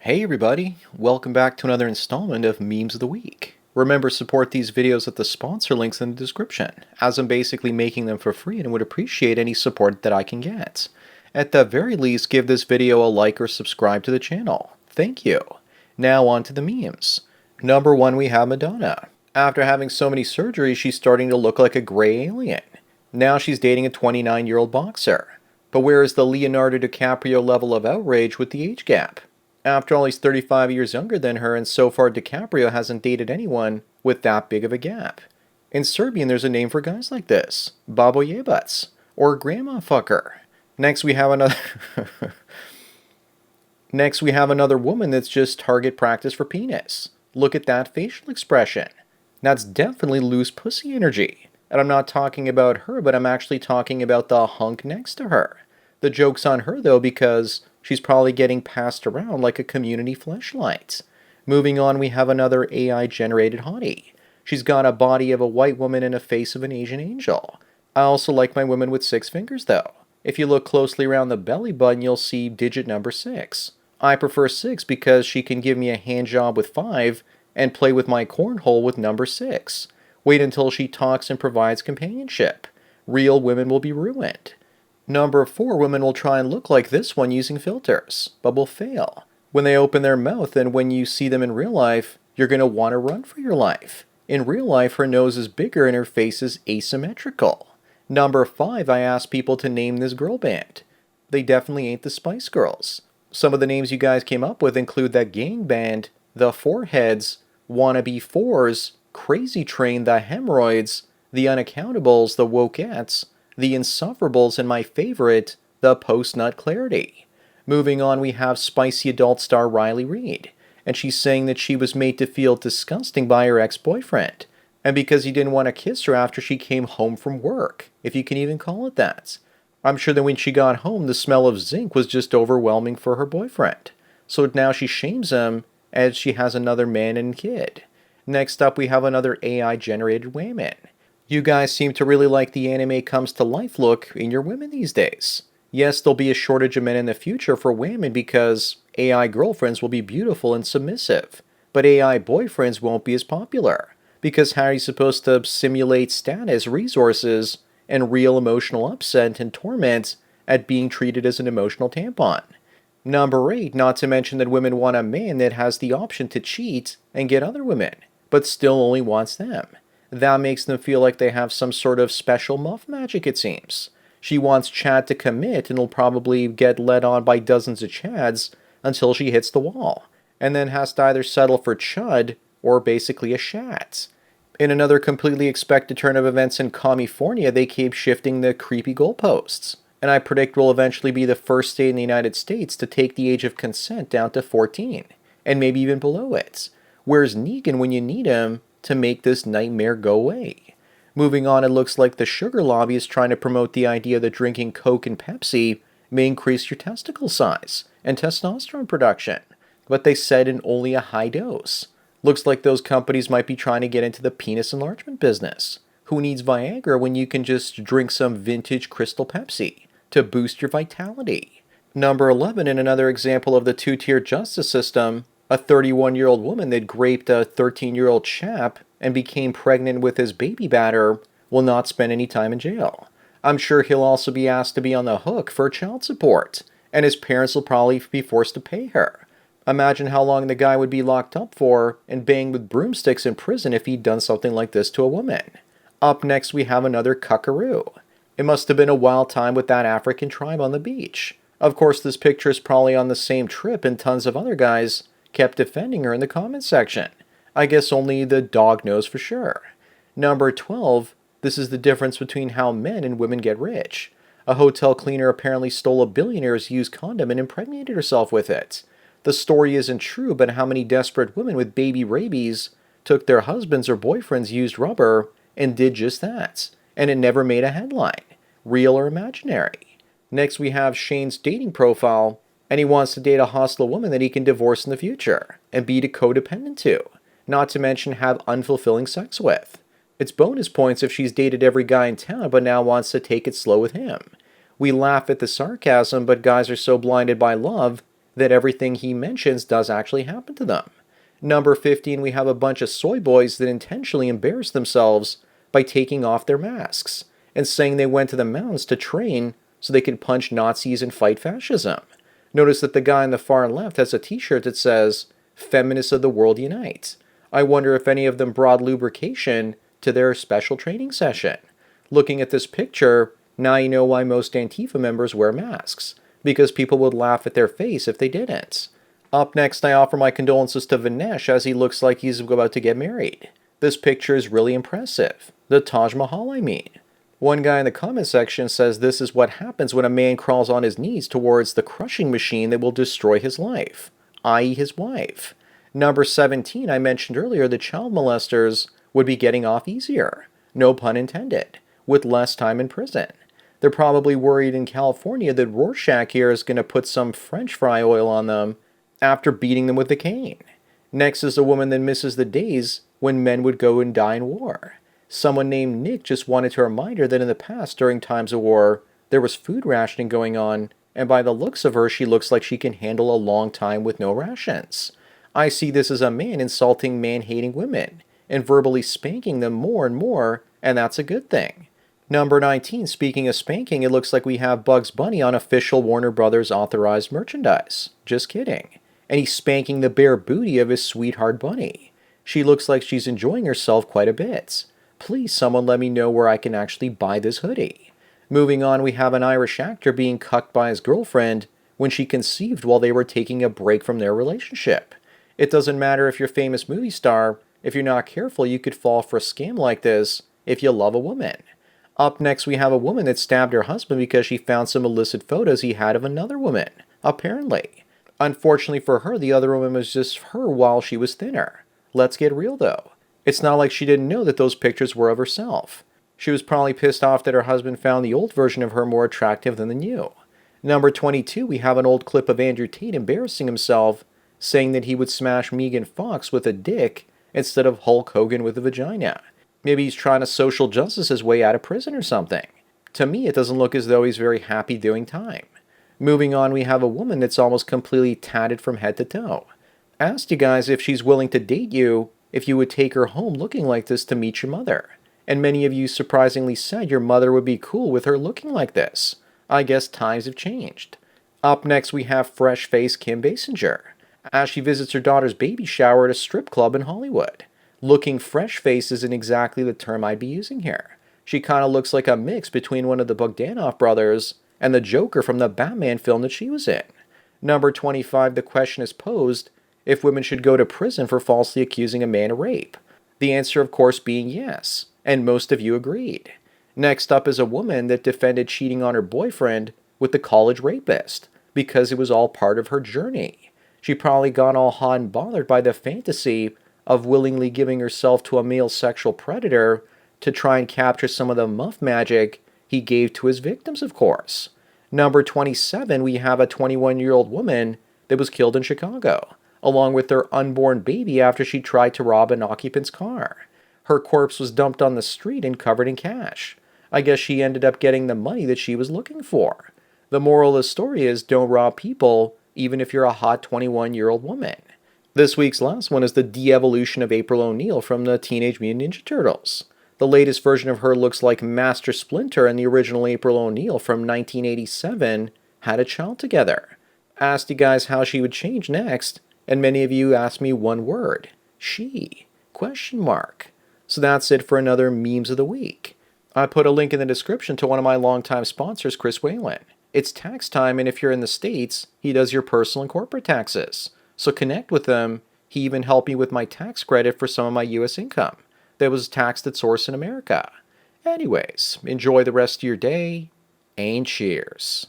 Hey everybody, welcome back to another installment of Memes of the Week. Remember, support these videos at the sponsor links in the description, as I'm basically making them for free and would appreciate any support that I can get. At the very least, give this video a like or subscribe to the channel. Thank you. Now on to the memes. Number 1, we have Madonna. After having so many surgeries, she's starting to look like a gray alien. Now she's dating a 29-year-old boxer. But where is the Leonardo DiCaprio level of outrage with the age gap? After all, he's 35 years younger than her, and so far DiCaprio hasn't dated anyone with that big of a gap. In Serbian, there's a name for guys like this: babojebac, or grandma fucker. Next, we have another. Next, we have another woman that's just target practice for penis. Look at that facial expression. That's definitely loose pussy energy. And I'm not talking about her, but I'm actually talking about the hunk next to her. The joke's on her, though, because she's probably getting passed around like a community fleshlight. Moving on, we have another AI-generated hottie. She's got a body of a white woman and a face of an Asian angel. I also like my women with 6 fingers, though. If you look closely around the belly button, you'll see digit number 6. I prefer 6 because she can give me a hand job with 5 and play with my cornhole with number 6. Wait until she talks and provides companionship. Real women will be ruined. Number 4, women will try and look like this one using filters, but will fail. When they open their mouth and when you see them in real life, you're going to want to run for your life. In real life, her nose is bigger and her face is asymmetrical. Number 5, I asked people to name this girl band. They definitely ain't the Spice Girls. Some of the names you guys came up with include that gang band, the Foreheads, Wannabe Fours, Crazy Train, the Hemorrhoids, the Unaccountables, the Wokettes, the Insufferables, and my favorite, the Post-Nut Clarity. Moving on, we have spicy adult star Riley Reid, and she's saying that she was made to feel disgusting by her ex-boyfriend, and because he didn't want to kiss her after she came home from work, if you can even call it that. I'm sure that when she got home, the smell of zinc was just overwhelming for her boyfriend. So now she shames him as she has another man and kid. Next up, we have another AI-generated women. You guys seem to really like the anime comes to life look in your women these days. Yes, there'll be a shortage of men in the future for women because AI girlfriends will be beautiful and submissive, but AI boyfriends won't be as popular, because how are you supposed to simulate status, resources, and real emotional upset and torment at being treated as an emotional tampon? Number 8, not to mention that women want a man that has the option to cheat and get other women, but still only wants them. That makes them feel like they have some sort of special muff magic, it seems. She wants Chad to commit and will probably get led on by dozens of Chads until she hits the wall, and then has to either settle for Chud or basically a Shat. In another completely expected turn of events in California, they keep shifting the creepy goalposts, and I predict we'll eventually be the first state in the United States to take the age of consent down to 14, and maybe even below it. Where's Negan when you need him to make this nightmare go away? Moving on, it looks like the sugar lobby is trying to promote the idea that drinking Coke and Pepsi may increase your testicle size and testosterone production, but they said in only a high dose. Looks like those companies might be trying to get into the penis enlargement business. Who needs Viagra when you can just drink some vintage Crystal Pepsi to boost your vitality? Number 11, in another example of the two-tier justice system, a 31-year-old woman that raped a 13-year-old chap and became pregnant with his baby batter will not spend any time in jail. I'm sure he'll also be asked to be on the hook for child support, and his parents will probably be forced to pay her. Imagine how long the guy would be locked up for and banged with broomsticks in prison if he'd done something like this to a woman. Up next, we have another cuckaroo. It must have been a wild time with that African tribe on the beach. Of course, this picture is probably on the same trip, and tons of other guys kept defending her in the comments section. I guess only the dog knows for sure. Number 12, this is the difference between how men and women get rich. A hotel cleaner apparently stole a billionaire's used condom and impregnated herself with it. The story isn't true, but how many desperate women with baby rabies took their husbands' or boyfriends' used rubber and did just that, and it never made a headline, real or imaginary. Next, we have Shane's dating profile, and he wants to date a hostile woman that he can divorce in the future and be codependent to, not to mention have unfulfilling sex with. It's bonus points if she's dated every guy in town but now wants to take it slow with him. We laugh at the sarcasm, but guys are so blinded by love, that everything he mentions does actually happen to them. Number 15, we have a bunch of soy boys that intentionally embarrass themselves by taking off their masks and saying they went to the mountains to train so they could punch Nazis and fight fascism. Notice that the guy on the far left has a t-shirt that says, "Feminists of the World Unite." I wonder if any of them brought lubrication to their special training session. Looking at this picture, now you know why most Antifa members wear masks, because people would laugh at their face if they didn't. Up next, I offer my condolences to Vinesh as he looks like he's about to get married. This picture is really impressive. The Taj Mahal, I mean. One guy in the comment section says this is what happens when a man crawls on his knees towards the crushing machine that will destroy his life, i.e. his wife. Number 17, I mentioned earlier that child molesters would be getting off easier, no pun intended, with less time in prison. They're probably worried in California that Rorschach here is going to put some French fry oil on them after beating them with a cane. Next is a woman that misses the days when men would go and die in war. Someone named Nick just wanted to remind her that in the past, during times of war, there was food rationing going on, and by the looks of her, she looks like she can handle a long time with no rations. I see this as a man insulting man-hating women and verbally spanking them more and more, and that's a good thing. Number 19, speaking of spanking, it looks like we have Bugs Bunny on official Warner Brothers authorized merchandise. Just kidding. And he's spanking the bare booty of his sweetheart bunny. She looks like she's enjoying herself quite a bit. Please, someone let me know where I can actually buy this hoodie. Moving on, we have an Irish actor being cucked by his girlfriend when she conceived while they were taking a break from their relationship. It doesn't matter if you're a famous movie star, if you're not careful, you could fall for a scam like this if you love a woman. Up next, we have a woman that stabbed her husband because she found some illicit photos he had of another woman, apparently. Unfortunately for her, the other woman was just her while she was thinner. Let's get real though. It's not like she didn't know that those pictures were of herself. She was probably pissed off that her husband found the old version of her more attractive than the new. Number 22, we have an old clip of Andrew Tate embarrassing himself, saying that he would smash Megan Fox with a dick instead of Hulk Hogan with a vagina. Maybe he's trying to social justice his way out of prison or something. To me, it doesn't look as though he's very happy doing time. Moving on, we have a woman that's almost completely tatted from head to toe. Asked you guys if she's willing to date you, if you would take her home looking like this to meet your mother. And many of you surprisingly said your mother would be cool with her looking like this. I guess times have changed. Up next, we have fresh-faced Kim Basinger, as she visits her daughter's baby shower at a strip club in Hollywood. Looking fresh-faced isn't exactly the term I'd be using here. She kind of looks like a mix between one of the Bogdanov brothers and the Joker from the Batman film that she was in. Number 25, the question is posed if women should go to prison for falsely accusing a man of rape. The answer, of course, being yes, and most of you agreed. Next up is a woman that defended cheating on her boyfriend with the college rapist because it was all part of her journey. She probably got all hot and bothered by the fantasy of willingly giving herself to a male sexual predator to try and capture some of the muff magic he gave to his victims, of course. Number 27, we have a 21-year-old woman that was killed in Chicago, along with their unborn baby after she tried to rob an occupant's car. Her corpse was dumped on the street and covered in cash. I guess she ended up getting the money that she was looking for. The moral of the story is don't rob people, even if you're a hot 21-year-old woman. This week's last one is the de-evolution of April O'Neil from the Teenage Mutant Ninja Turtles. The latest version of her looks like Master Splinter and the original April O'Neil from 1987 had a child together. Asked you guys how she would change next, and many of you asked me one word. She. ? So that's it for another Memes of the Week. I put a link in the description to one of my longtime sponsors, Chris Whalen. It's tax time, and if you're in the States, he does your personal and corporate taxes. So connect with him. He even helped me with my tax credit for some of my U.S. income that was taxed at source in America. Anyways, enjoy the rest of your day, and cheers.